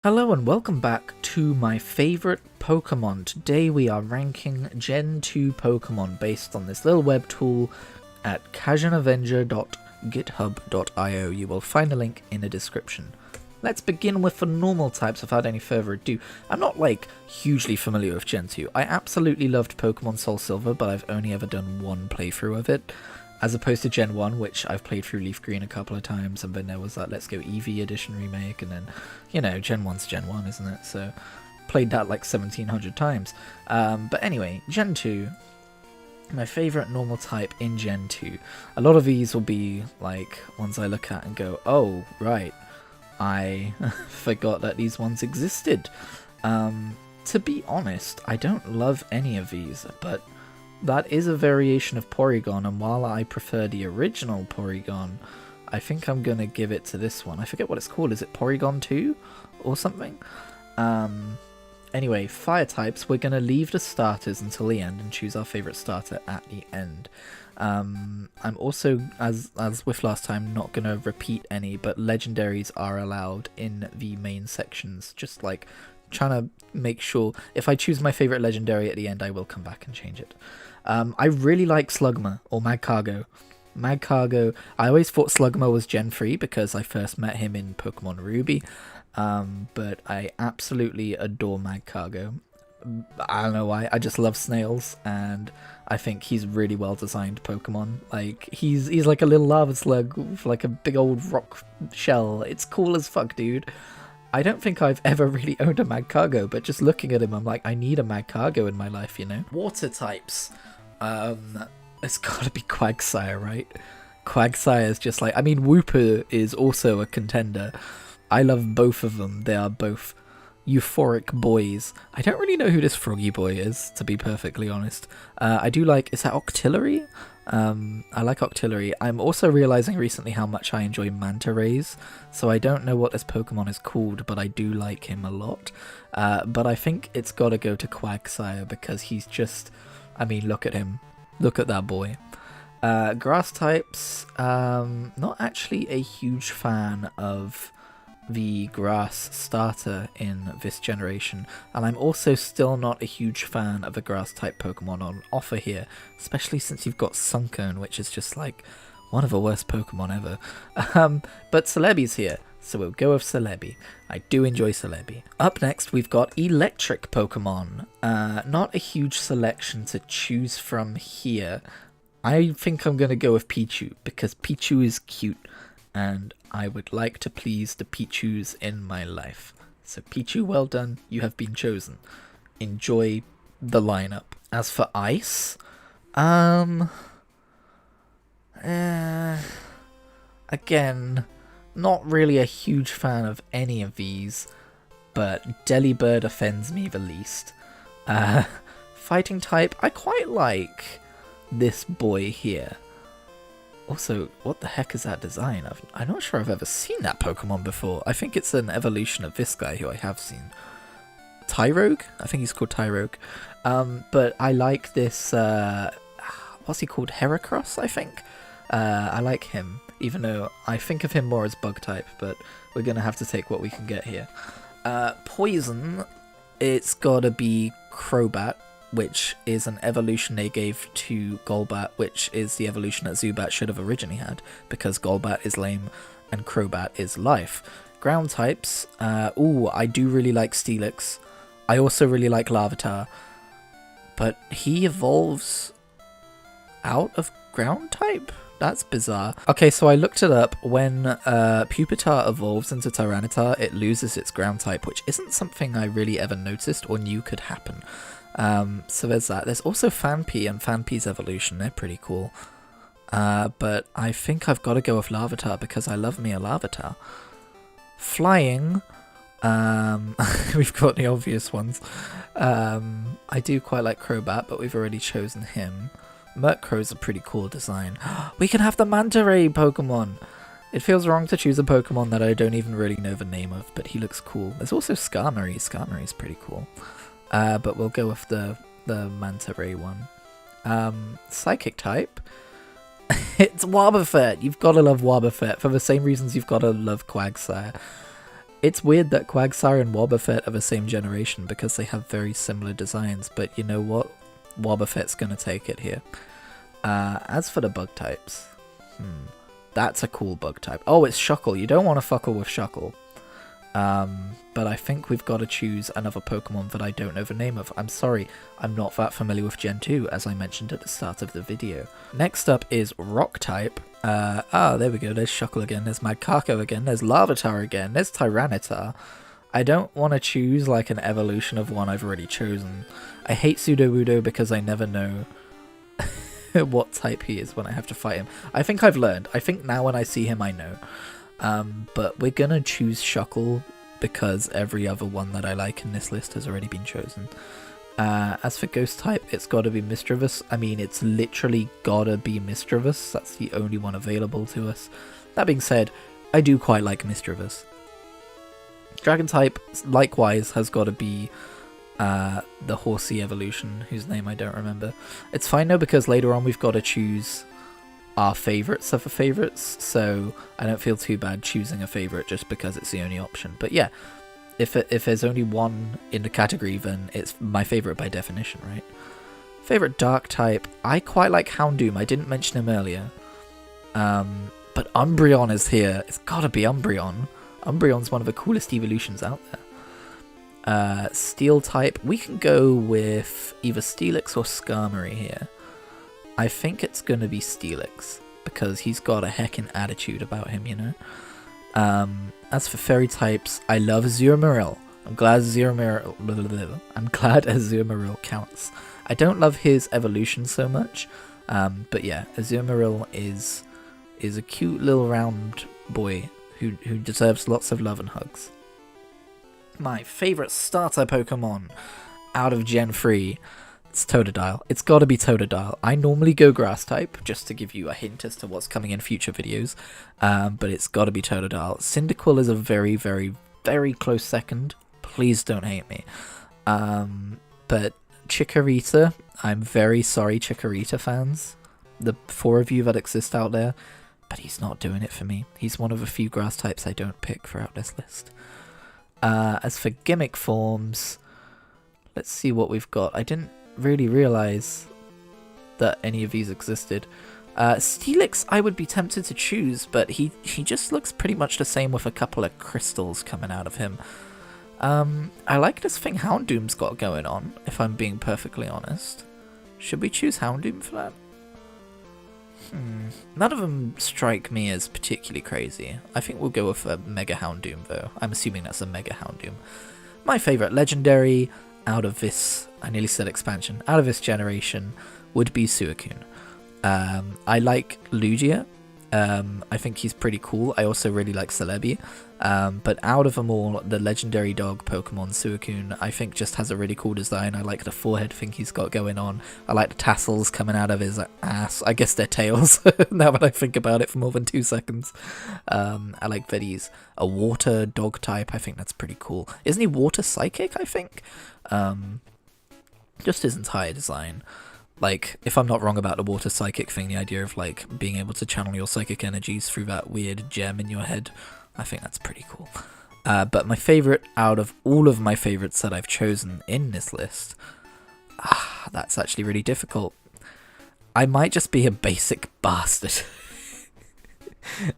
Hello and welcome back to my favorite Pokemon. Today we are ranking Gen 2 Pokemon based on this little web tool at casualavenger.github.io. You will find a link in the description. Let's begin with the normal types without any further ado. I'm not hugely familiar with Gen 2. I absolutely loved Pokemon Soul Silver, but I've only ever done one playthrough of it. As opposed to Gen 1, which I've played through Leaf Green a couple of times, and then there was that Let's Go Eevee edition remake, and then, you know, Gen 1's Gen 1, isn't it? So, played that like 1700 times. But anyway, Gen 2, my favourite normal type in Gen 2. A lot of these will be, ones I look at and go, oh, right, I forgot that these ones existed. To be honest, I don't love any of these, but that is a variation of Porygon, and while I prefer the original Porygon, I think I'm going to give it to this one. I forget what it's called. Is it Porygon 2 or something? Anyway, fire types, we're going to leave the starters until the end and choose our favourite starter at the end. I'm also, as with last time, not going to repeat any, but legendaries are allowed in the main sections, just like trying to make sure if I choose my favourite legendary at the end, I will come back and change it. I really like Slugma, or Magcargo. Magcargo, I always thought Slugma was Gen 3 because I first met him in Pokemon Ruby, but I absolutely adore Magcargo. I don't know why, I just love snails, and I think he's really well designed Pokemon. He's like a little lava slug with like a big old rock shell. It's cool as fuck, dude. I don't think I've ever really owned a Magcargo, but just looking at him, I'm like, I need a Magcargo in my life, you know? Water types. It's gotta be Quagsire, right? Quagsire is just like, I mean, Wooper is also a contender. I love both of them. They are both euphoric boys. I don't really know who this Froggy Boy is, to be perfectly honest. I do like, is that Octillery? I like Octillery. I'm also realizing recently how much I enjoy Manta Rays, so I don't know what this Pokemon is called, but I do like him a lot. But I think it's gotta go to Quagsire because he's just, I mean, look at him. Look at that boy. Grass types, not actually a huge fan of the grass starter in this generation, and I'm also still not a huge fan of the grass type Pokemon on offer here, especially since you've got Sunkern, which is just like one of the worst Pokemon ever. But Celebi's here, so we'll go with Celebi. I do enjoy Celebi. Up next we've got electric Pokemon. Not a huge selection to choose from here. I think I'm gonna go with Pichu because Pichu is cute and I would like to please the Pichus in my life. So Pichu, well done, you have been chosen. Enjoy the lineup. As for ice, again, not really a huge fan of any of these, but Delibird offends me the least. Fighting type, I quite like this boy here. Also, what the heck is that design? I'm not sure I've ever seen that Pokemon before. I think it's an evolution of this guy who I have seen. Tyrogue? I think he's called Tyrogue. But I like this, what's he called? Heracross, I think? I like him, even though I think of him more as bug type, but we're going to have to take what we can get here. Poison, it's gotta be Crobat, which is an evolution they gave to Golbat, which is the evolution that Zubat should have originally had, because Golbat is lame and Crobat is life. Ground types, I do really like Steelix. I also really like Larvitar, but he evolves out of ground type? That's bizarre. Okay, so I looked it up. When Pupitar evolves into Tyranitar, it loses its ground type, which isn't something I really ever noticed or knew could happen. So there's that. There's also Fanpy and Fanpy's evolution. They're pretty cool. But I think I've got to go with Larvitar because I love me a Larvitar. Flying, we've got the obvious ones. I do quite like Crobat, but we've already chosen him. Murkrow's a pretty cool design. We can have the Manta Ray Pokemon! It feels wrong to choose a Pokemon that I don't even really know the name of, but he looks cool. There's also Skarmory. Skarmory's pretty cool. But we'll go with the Manta Ray one. Psychic type. It's Wobbuffet. You've got to love Wobbuffet for the same reasons you've got to love Quagsire. It's weird that Quagsire and Wobbuffet are the same generation because they have very similar designs, but you know what? Wobbuffet's gonna take it here. As for the bug types, that's a cool bug type. Oh, it's Shuckle. You don't want to fuckle with Shuckle. But I think we've got to choose another Pokemon that I don't know the name of. I'm sorry, I'm not that familiar with Gen 2, as I mentioned at the start of the video. Next up is Rock type. There we go, there's Shuckle again, there's Magcargo again, there's Larvitar again, there's Tyranitar. I don't want to choose like an evolution of one I've already chosen. I hate Sudowoodo because I never know what type he is when I have to fight him. I think I've learned. I think now when I see him I know. But we're gonna choose Shuckle because every other one that I like in this list has already been chosen. As for Ghost type, it's gotta be Misdreavus. I mean, it's literally gotta be Misdreavus. That's the only one available to us. That being said, I do quite like Misdreavus. Dragon type, likewise, has gotta be the Horsey evolution, whose name I don't remember. It's fine though, because later on we've got to choose our favourites of the favourites, so I don't feel too bad choosing a favourite just because it's the only option. But yeah, if there's only one in the category, then it's my favourite by definition, right? Favourite dark type, I quite like Houndoom. I didn't mention him earlier. But Umbreon is here. It's gotta be Umbreon. Umbreon's one of the coolest evolutions out there. Steel type, we can go with either Steelix or Skarmory here. I think it's going to be Steelix, because he's got a heckin' attitude about him, you know? As for fairy types, I love Azumarill. I'm glad Azumarill counts. I don't love his evolution so much, but yeah, Azumarill is a cute little round boy who deserves lots of love and hugs. My favourite starter Pokemon out of Gen 3, it's Totodile. It's gotta be Totodile. I normally go Grass type, just to give you a hint as to what's coming in future videos, but it's gotta be Totodile. Cyndaquil is a very, very, very close second. Please don't hate me. But Chikorita, I'm very sorry, Chikorita fans. The 4 of you that exist out there, but he's not doing it for me. He's one of a few grass types I don't pick throughout this list. As for gimmick forms, let's see what we've got. I didn't really realise that any of these existed. Steelix I would be tempted to choose, but he just looks pretty much the same with a couple of crystals coming out of him. I like this thing Houndoom's got going on, if I'm being perfectly honest. Should we choose Houndoom for that? None of them strike me as particularly crazy. I think we'll go with a Mega Houndoom though. I'm assuming that's a Mega Houndoom. My favourite legendary out of this, I nearly said expansion, out of this generation would be Suicune. I like Lugia. I think he's pretty cool. I also really like Celebi. But out of them all, the legendary dog Pokemon Suicune, I think just has a really cool design. I like the forehead thing he's got going on. I like the tassels coming out of his ass. I guess they're tails, now that I think about it for more than 2 seconds. I like that he's a water dog type. I think that's pretty cool. Isn't he water psychic, I think? Just his entire design. Like, if I'm not wrong about the water psychic thing, the idea of, like, being able to channel your psychic energies through that weird gem in your head, I think that's pretty cool. But my favourite out of all of my favourites that I've chosen in this list, that's actually really difficult. I might just be a basic bastard.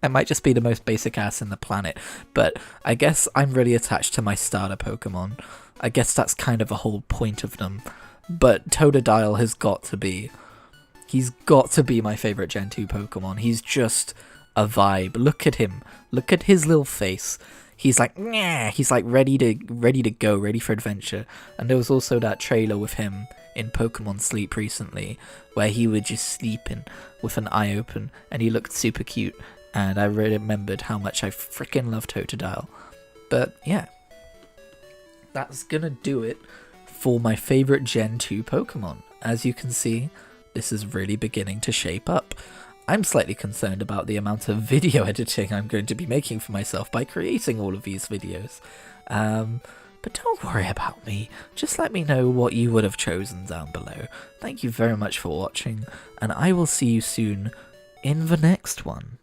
I might just be the most basic ass in the planet, but I guess I'm really attached to my starter Pokemon. I guess that's kind of the whole point of them. But Totodile has got to be. He's got to be my favourite Gen 2 Pokemon. He's just a vibe. Look at him. Look at his little face. He's like, nah. He's like ready to go, ready for adventure. And there was also that trailer with him in Pokemon Sleep recently, where he was just sleeping with an eye open, and he looked super cute. And I really remembered how much I freaking love Totodile. But yeah, that's gonna do it for my favourite Gen 2 Pokemon. As you can see, this is really beginning to shape up. I'm slightly concerned about the amount of video editing I'm going to be making for myself by creating all of these videos. But don't worry about me, just let me know what you would have chosen down below. Thank you very much for watching, and I will see you soon in the next one.